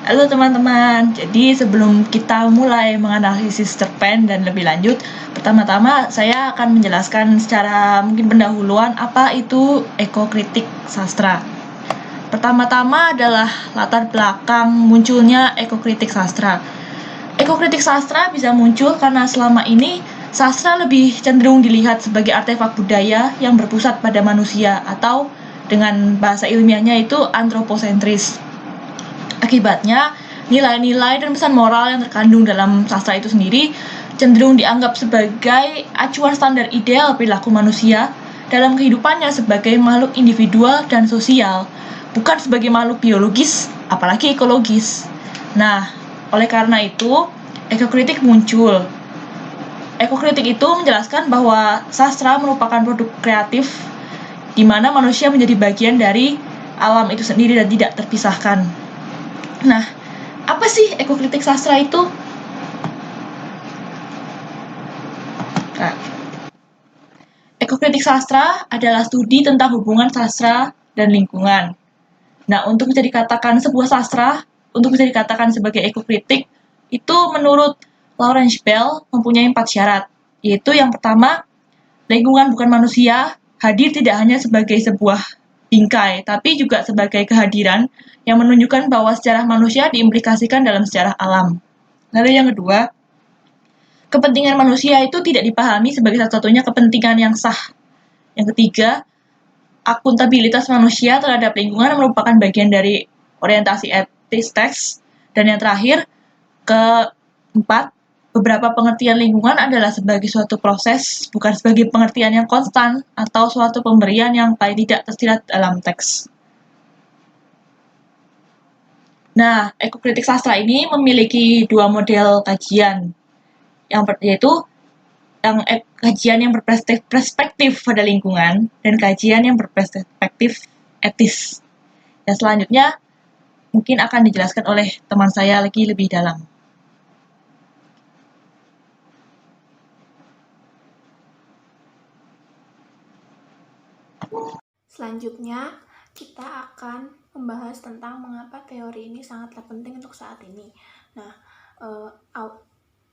Halo teman-teman, jadi sebelum kita mulai menganalisis cerpen dan lebih lanjut, pertama-tama saya akan menjelaskan secara mungkin pendahuluan apa itu ekokritik sastra. Pertama-tama adalah latar belakang munculnya ekokritik sastra. Ekokritik sastra bisa muncul karena selama ini sastra lebih cenderung dilihat sebagai artefak budaya yang berpusat pada manusia atau dengan bahasa ilmiahnya itu antroposentris. Akibatnya, nilai-nilai dan pesan moral yang terkandung dalam sastra itu sendiri cenderung dianggap sebagai acuan standar ideal perilaku manusia dalam kehidupannya sebagai makhluk individual dan sosial, bukan sebagai makhluk biologis, apalagi ekologis. Nah, oleh karena itu, ekokritik muncul. Ekokritik itu menjelaskan bahwa sastra merupakan produk kreatif di mana manusia menjadi bagian dari alam itu sendiri dan tidak terpisahkan. Nah, apa sih ekokritik sastra itu? Nah, ekokritik sastra adalah studi tentang hubungan sastra dan lingkungan. Nah, untuk bisa dikatakan sebuah sastra, untuk bisa dikatakan sebagai ekokritik, itu menurut Lawrence Bell mempunyai 4 syarat, yaitu yang pertama, lingkungan bukan manusia, hadir tidak hanya sebagai sebuah bingkai, tapi juga sebagai kehadiran yang menunjukkan bahwa sejarah manusia diimplikasikan dalam sejarah alam. Lalu yang kedua, kepentingan manusia itu tidak dipahami sebagai satu-satunya kepentingan yang sah. Yang ketiga, akuntabilitas manusia terhadap lingkungan merupakan bagian dari orientasi etis teks. Dan yang terakhir, keempat, beberapa pengertian lingkungan adalah sebagai suatu proses, bukan sebagai pengertian yang konstan atau suatu pemberian yang paling tidak tersirat dalam teks. Nah, ekokritik sastra ini memiliki dua model kajian, yaitu kajian yang berperspektif pada lingkungan dan kajian yang berperspektif etis. Dan selanjutnya mungkin akan dijelaskan oleh teman saya lagi lebih dalam. Selanjutnya, kita akan membahas tentang mengapa teori ini sangatlah penting untuk saat ini. Nah,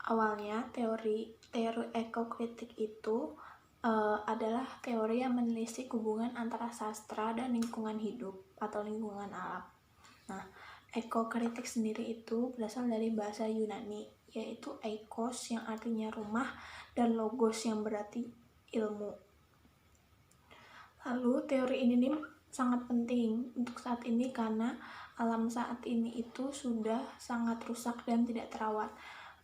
awalnya teori ekokritik itu adalah teori yang menelisik hubungan antara sastra dan lingkungan hidup atau lingkungan alam. Nah, ekokritik sendiri itu berasal dari bahasa Yunani, yaitu eikos yang artinya rumah dan logos yang berarti ilmu. Lalu teori ini nih sangat penting untuk saat ini karena alam saat ini itu sudah sangat rusak dan tidak terawat.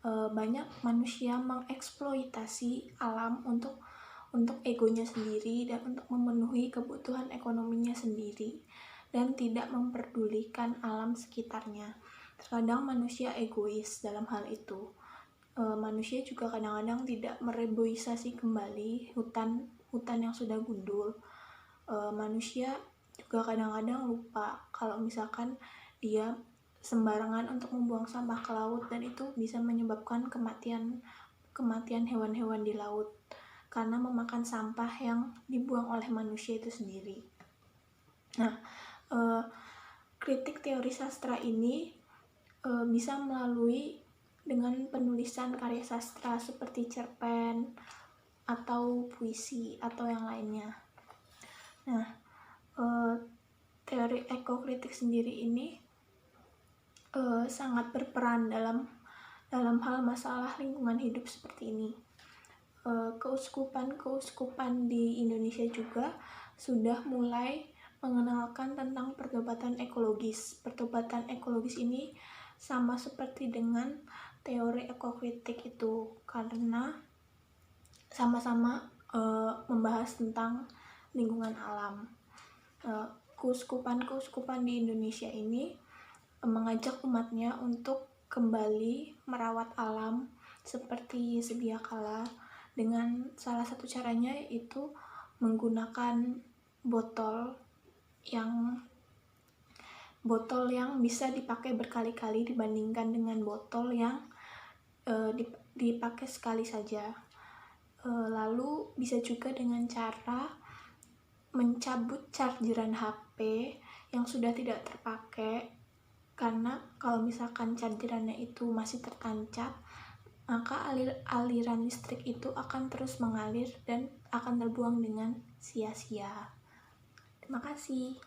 Banyak manusia mengeksploitasi alam untuk egonya sendiri dan untuk memenuhi kebutuhan ekonominya sendiri dan tidak memperdulikan alam sekitarnya. Terkadang manusia egois dalam hal itu. Manusia juga kadang-kadang tidak mereboisasi kembali hutan yang sudah gundul. Manusia juga kadang-kadang lupa kalau misalkan dia sembarangan untuk membuang sampah ke laut, dan itu bisa menyebabkan kematian hewan-hewan di laut karena memakan sampah yang dibuang oleh manusia itu sendiri. Nah, kritik teori sastra ini bisa melalui dengan penulisan karya sastra seperti cerpen atau puisi atau yang lainnya. Nah, teori ekokritik sendiri ini sangat berperan dalam hal masalah lingkungan hidup seperti ini. Keuskupan di Indonesia juga sudah mulai mengenalkan tentang pertobatan ekologis. Pertobatan ekologis ini sama seperti dengan teori ekokritik itu karena sama-sama membahas tentang lingkungan alam. Keuskupan di Indonesia ini mengajak umatnya untuk kembali merawat alam seperti sedia kala, dengan salah satu caranya yaitu menggunakan botol yang bisa dipakai berkali-kali dibandingkan dengan botol yang dipakai sekali saja. Lalu bisa juga dengan cara mencabut chargeran HP yang sudah tidak terpakai Karena kalau misalkan cadirannya itu masih tertancap, maka aliran listrik itu akan terus mengalir dan akan terbuang dengan sia-sia. Terima kasih.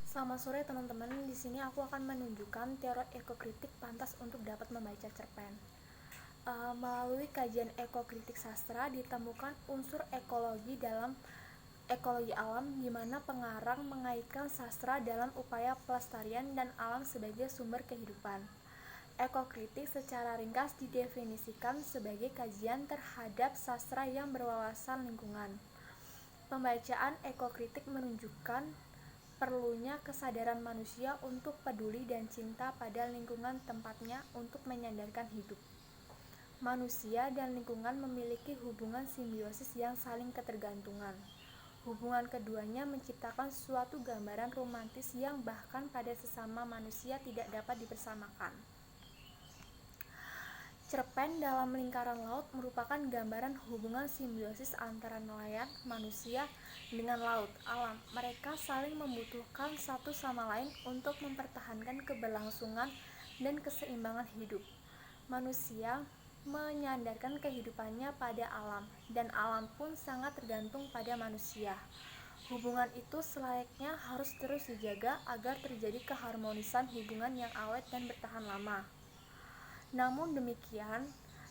Selamat sore teman-teman, di sini aku akan menunjukkan teori ekokritik pantas untuk dapat membaca cerpen. Melalui kajian ekokritik sastra ditemukan unsur ekologi dalam ekologi alam, di mana pengarang mengaitkan sastra dalam upaya pelestarian dan alam sebagai sumber kehidupan. Ekokritik secara ringkas didefinisikan sebagai kajian terhadap sastra yang berwawasan lingkungan. Pembacaan ekokritik menunjukkan perlunya kesadaran manusia untuk peduli dan cinta pada lingkungan tempatnya untuk menyandarkan hidup. Manusia dan lingkungan memiliki hubungan simbiosis yang saling ketergantungan. Hubungan keduanya menciptakan suatu gambaran romantis yang bahkan pada sesama manusia tidak dapat dipersamakan. Cerpen dalam lingkaran laut merupakan gambaran hubungan simbiosis antara nelayan, manusia, dengan laut, alam. Mereka saling membutuhkan satu sama lain untuk mempertahankan keberlangsungan dan keseimbangan hidup. Manusia menyandarkan kehidupannya pada alam, dan alam pun sangat tergantung pada manusia. Hubungan itu selayaknya harus terus dijaga agar terjadi keharmonisan hubungan yang awet dan bertahan lama. Namun demikian,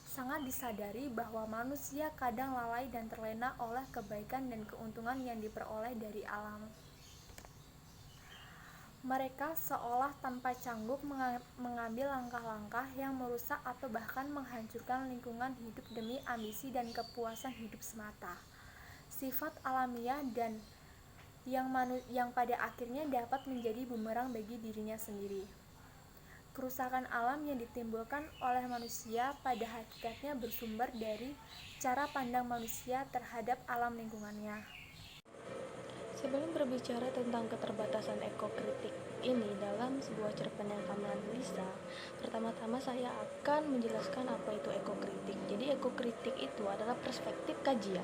sangat disadari bahwa manusia kadang lalai dan terlena oleh kebaikan dan keuntungan yang diperoleh dari alam. Mereka seolah tanpa canggung mengambil langkah-langkah yang merusak atau bahkan menghancurkan lingkungan hidup demi ambisi dan kepuasan hidup semata. Sifat alamiah dan yang pada akhirnya dapat menjadi bumerang bagi dirinya sendiri. Kerusakan alam yang ditimbulkan oleh manusia pada hakikatnya bersumber dari cara pandang manusia terhadap alam lingkungannya. Sebelum berbicara tentang keterbatasan ekokritik ini dalam sebuah cerpen yang kami analisa, pertama-tama saya akan menjelaskan apa itu ekokritik. Jadi ekokritik itu adalah perspektif kajian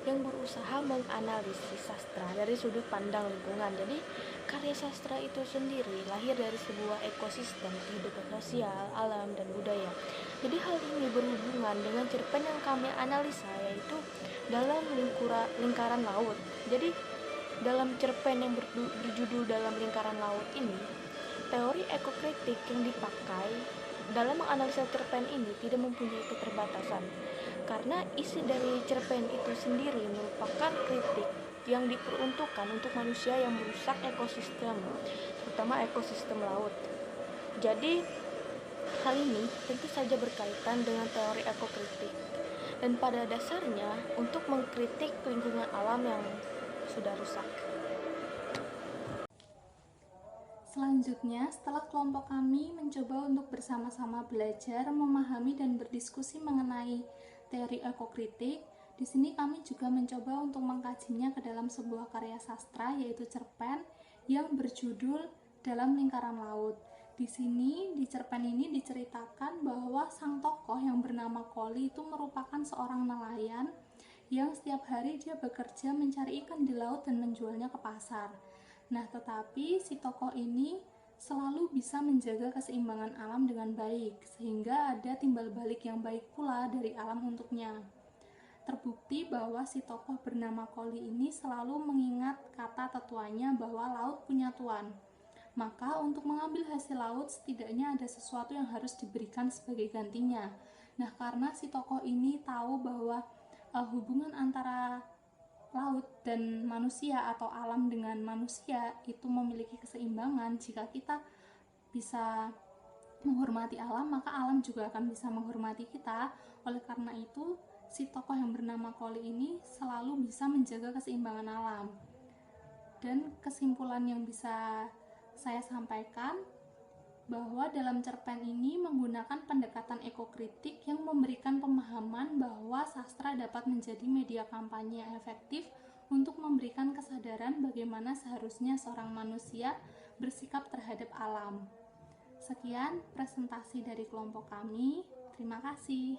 yang berusaha menganalisis sastra dari sudut pandang lingkungan. Jadi karya sastra itu sendiri lahir dari sebuah ekosistem kehidupan sosial, alam, dan budaya. Jadi hal ini berhubungan dengan cerpen yang kami analisa, yaitu dalam lingkaran laut. Jadi dalam cerpen yang berjudul Dalam Lingkaran Laut ini, teori ekokritik yang dipakai dalam menganalisa cerpen ini tidak mempunyai keterbatasan, karena isi dari cerpen itu sendiri merupakan kritik yang diperuntukkan untuk manusia yang merusak ekosistem, terutama ekosistem laut. Jadi hal ini tentu saja berkaitan dengan teori ekokritik, dan pada dasarnya untuk mengkritik lingkungan alam yang sudah rusak. Selanjutnya, setelah kelompok kami mencoba untuk bersama-sama belajar, memahami, dan berdiskusi mengenai teori ekokritik, di sini kami juga mencoba untuk mengkajinya ke dalam sebuah karya sastra, yaitu cerpen yang berjudul Dalam Lingkaran Laut. Di sini, di cerpen ini diceritakan bahwa sang tokoh yang bernama Koli itu merupakan seorang nelayan yang setiap hari dia bekerja mencari ikan di laut dan menjualnya ke pasar. Nah, tetapi si tokoh ini selalu bisa menjaga keseimbangan alam dengan baik, sehingga ada timbal balik yang baik pula dari alam untuknya. Terbukti bahwa si tokoh bernama Koli ini selalu mengingat kata tetuanya bahwa laut punya tuan. Maka untuk mengambil hasil laut setidaknya ada sesuatu yang harus diberikan sebagai gantinya. Nah, karena si tokoh ini tahu bahwa hubungan antara laut dan manusia atau alam dengan manusia itu memiliki keseimbangan. Jika kita bisa menghormati alam, maka alam juga akan bisa menghormati kita. Oleh karena itu, si tokoh yang bernama Koli ini selalu bisa menjaga keseimbangan alam. Dan kesimpulan yang bisa saya sampaikan bahwa dalam cerpen ini menggunakan pendekatan ekokritik yang memberikan pemahaman bahwa sastra dapat menjadi media kampanye yang efektif untuk memberikan kesadaran bagaimana seharusnya seorang manusia bersikap terhadap alam. Sekian presentasi dari kelompok kami. Terima kasih.